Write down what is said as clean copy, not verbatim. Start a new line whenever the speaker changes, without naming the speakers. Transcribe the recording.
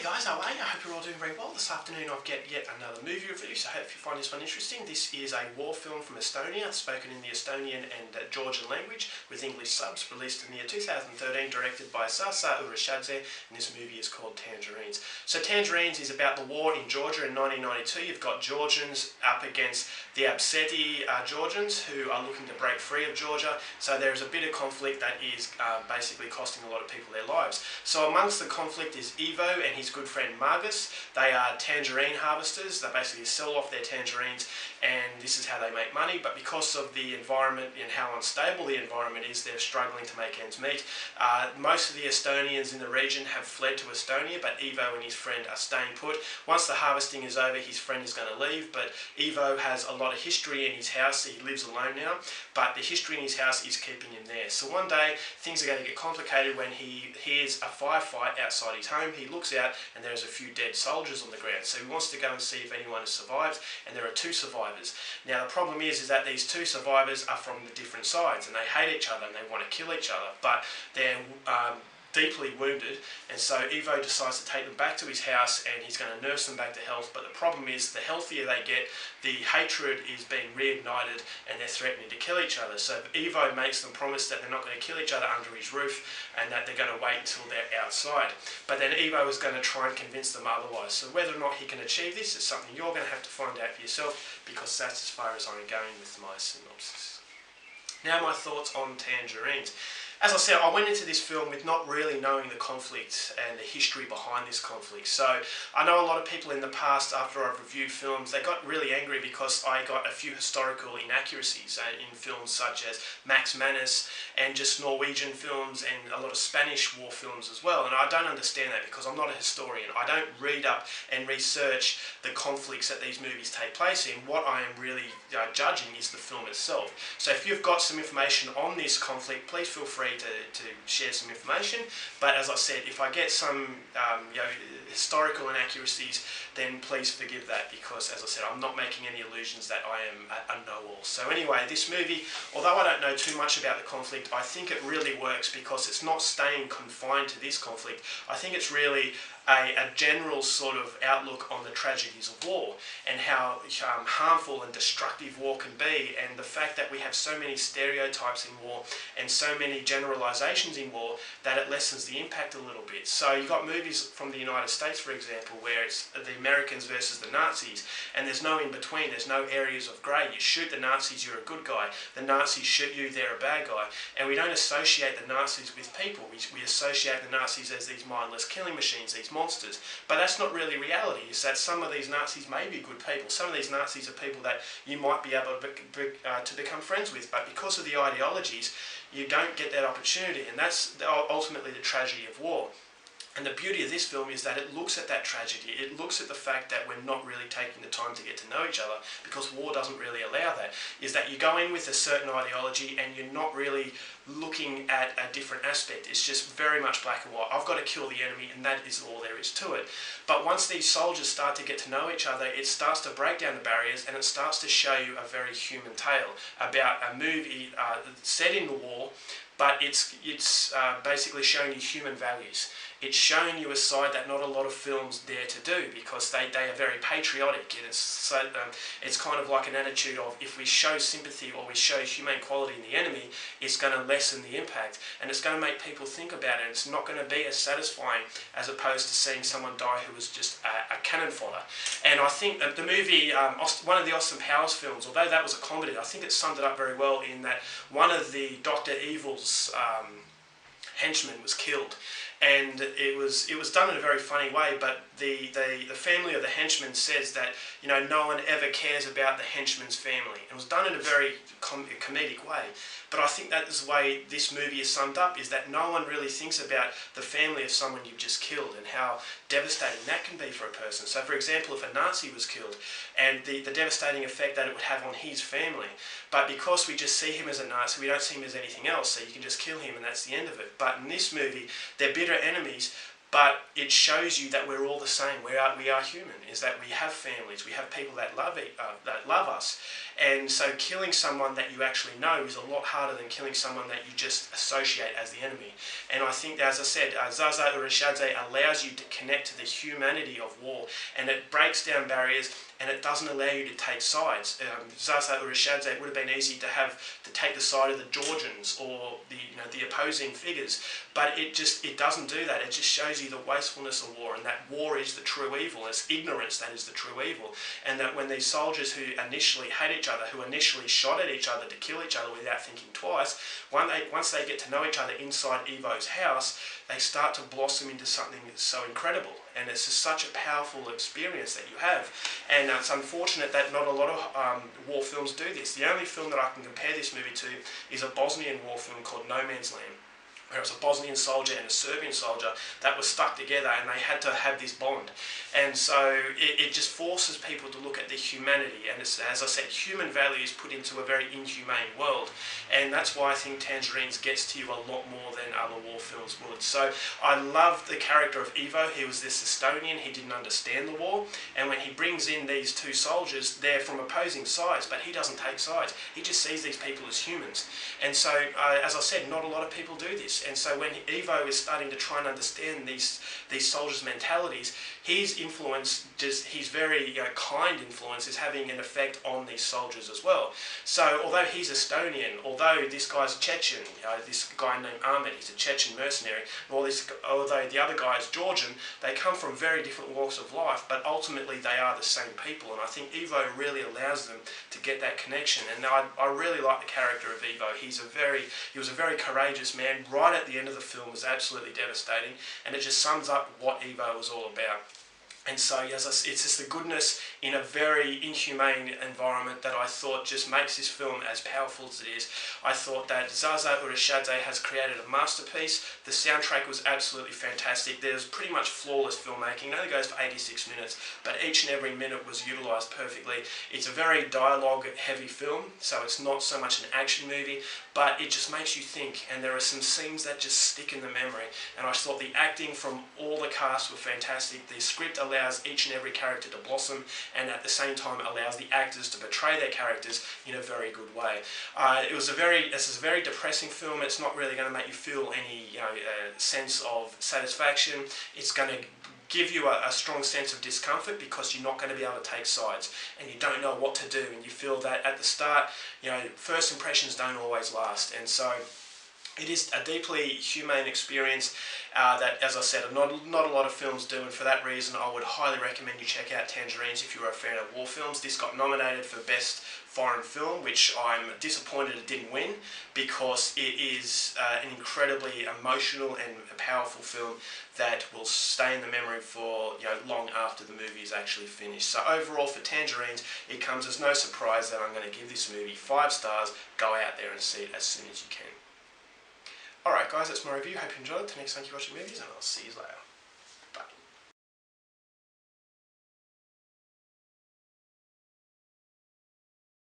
Hey guys, how are you? I hope you're all doing very well. This afternoon I've got yet another movie review, so I hope you find this one interesting. This is a war film from Estonia, spoken in the Estonian and Georgian language, with English subs, released in the year 2013, directed by Ahmed, and this movie is called Tangerines. So Tangerines is about the war in Georgia in 1992. You've got Georgians up against the Apkhazeti Georgians, who are looking to break free of Georgia. So there is a bit of conflict that is basically costing a lot of people their lives. So amongst the conflict is Ivo and his good friend Margus. They are tangerine harvesters. They basically sell off their tangerines, and this is how they make money. But because of the environment and how unstable the environment is, they're struggling to make ends meet. Most of the Estonians in the region have fled to Estonia, but Ivo and his friend are staying put. Once the harvesting is over, his friend is going to leave, but Ivo has a lot of history in his house. He lives alone now, but the history in his house is keeping him there. So one day, things are going to get complicated when he hears a firefight outside his home. He looks out and there's a few dead soldiers on the ground. So he wants to go and see if anyone has survived, and there are two survivors. Now the problem is that these two survivors are from the different sides, and they hate each other and they want to kill each other, but they're deeply wounded, and so Ivo decides to take them back to his house and he's going to nurse them back to health. But the problem is, the healthier they get, the hatred is being reignited and they're threatening to kill each other. So Ivo makes them promise that they're not going to kill each other under his roof and that they're going to wait until they're outside. But then Ivo is going to try and convince them otherwise. So whether or not he can achieve this is something you're going to have to find out for yourself, because that's as far as I'm going with my synopsis. Now my thoughts on Tangerines. As I said, I went into this film with not really knowing the conflict and the history behind this conflict. So I know a lot of people in the past, after I've reviewed films, they got really angry because I got a few historical inaccuracies in films such as Max Manus and just Norwegian films and a lot of Spanish war films as well. And I don't understand that, because I'm not a historian. I don't read up and research the conflicts that these movies take place in. What I am really judging is the film itself. So if you've got some information on this conflict, please feel free to share some information. But as I said, if I get some historical inaccuracies, then please forgive that, because as I said, I'm not making any illusions that I am a know-all. So anyway, this movie, although I don't know too much about the conflict, I think it really works because it's not staying confined to this conflict. I think it's really a general sort of outlook on the tragedies of war and how harmful and destructive war can be, and the fact that we have so many stereotypes in war and so many generalizations in war that it lessens the impact a little bit. So you've got movies from the United States, for example, where it's the Americans versus the Nazis, and there's no in between, there's no areas of grey. You shoot the Nazis, you're a good guy. The Nazis shoot you, they're a bad guy. And we don't associate the Nazis with people. We associate the Nazis as these mindless killing machines, these monsters. But that's not really reality. Is that some of these Nazis may be good people. Some of these Nazis are people that you might be able to become friends with, but because of the ideologies, you don't get that opportunity, and that's ultimately the tragedy of war. And the beauty of this film is that it looks at that tragedy. It looks at the fact that we're not really taking the time to get to know each other, because war doesn't really allow that. Is that you go in with a certain ideology and you're not really looking at a different aspect. It's just very much black and white. I've got to kill the enemy, and that is all there is to it. But once these soldiers start to get to know each other, it starts to break down the barriers, and it starts to show you a very human tale about a movie set in the war, but it's basically showing you human values. It's showing you a side that not a lot of films dare to do, because they are very patriotic, and it's kind of like an attitude of, if we show sympathy or we show humane quality in the enemy, it's going to lessen the impact, and it's going to make people think about it. It's not going to be as satisfying as opposed to seeing someone die who was just a cannon fodder. And I think that the movie, one of the Austin Powers films, although that was a comedy, I think it summed it up very well in that one of the Dr. Evil's henchmen was killed. And it was done in a very funny way, but the family of the henchman says that, you know, no one ever cares about the henchman's family. It was done in a very comedic way. But I think that is the way this movie is summed up, is that no one really thinks about the family of someone you've just killed and how devastating that can be for a person. So for example, if a Nazi was killed, and the devastating effect that it would have on his family, but because we just see him as a Nazi, we don't see him as anything else, so you can just kill him and that's the end of it. But in this movie, they're bitter enemies, but it shows you that we're all the same. We are human. Is that we have families, we have people that love us, And so killing someone that you actually know is a lot harder than killing someone that you just associate as the enemy. And I think, as I said, Zaza Urishadze allows you to connect to the humanity of war, and it breaks down barriers, and it doesn't allow you to take sides. Zaza Urishadze, it would have been easy to take the side of the Georgians or the opposing figures, but it doesn't do that. It just shows you the wastefulness of war, and that war is the true evil. It's ignorance that is the true evil, and that when these soldiers who initially hate each other, who initially shot at each other to kill each other without thinking twice, once they get to know each other inside Ivo's house, they start to blossom into something that's so incredible, and it's just such a powerful experience that you have. And it's unfortunate that not a lot of war films do this. The only film that I can compare this movie to is a Bosnian war film called No Man's Land, where it was a Bosnian soldier and a Serbian soldier that were stuck together, and they had to have this bond. And so it just forces people to look at the humanity, and it's, as I said, human values put into a very inhumane world. And that's why I think Tangerines gets to you a lot more than other war films would. So I love the character of Ivo. He was this Estonian, he didn't understand the war, and when he brings in these two soldiers, they're from opposing sides, but he doesn't take sides. He just sees these people as humans. And so, as I said, not a lot of people do this. And so when Ivo is starting to try and understand these soldiers' mentalities, his influence, his very kind influence, is having an effect on these soldiers as well. So although he's Estonian, although this guy's Chechen, this guy named Ahmed, he's a Chechan mercenary, although the other guy is Georgian, they come from very different walks of life, but ultimately they are the same people. And I think Ivo really allows them to get that connection. And I really like the character of Ivo. He was a very courageous man. Right at the end of the film was absolutely devastating, and it just sums up what Ivo was all about. And so, yes, it's just the goodness in a very inhumane environment that I thought just makes this film as powerful as it is. I thought that Zaza Urishadze has created a masterpiece. The soundtrack was absolutely fantastic. There's pretty much flawless filmmaking. It only goes for 86 minutes, but each and every minute was utilised perfectly. It's a very dialogue-heavy film, so it's not so much an action movie, but it just makes you think, and there are some scenes that just stick in the memory. And I thought the acting from all the cast were fantastic. The script allows each and every character to blossom, and at the same time allows the actors to portray their characters in a very good way. This is a very depressing film. It's not really going to make you feel any sense of satisfaction. It's going to give you a strong sense of discomfort because you're not going to be able to take sides, and you don't know what to do, and you feel that at the start, first impressions don't always last. And so it is a deeply humane experience that, as I said, not a lot of films do, and for that reason I would highly recommend you check out Tangerines if you're a fan of war films. This got nominated for Best Foreign Film, which I'm disappointed it didn't win, because it is an incredibly emotional and powerful film that will stay in the memory for long after the movie is actually finished. So overall for Tangerines, it comes as no surprise that I'm going to give this movie 5 stars. Go out there and see it as soon as you can. Alright guys, that's my review. Hope you enjoyed it. Till next time, keep watching movies, and I'll see you later.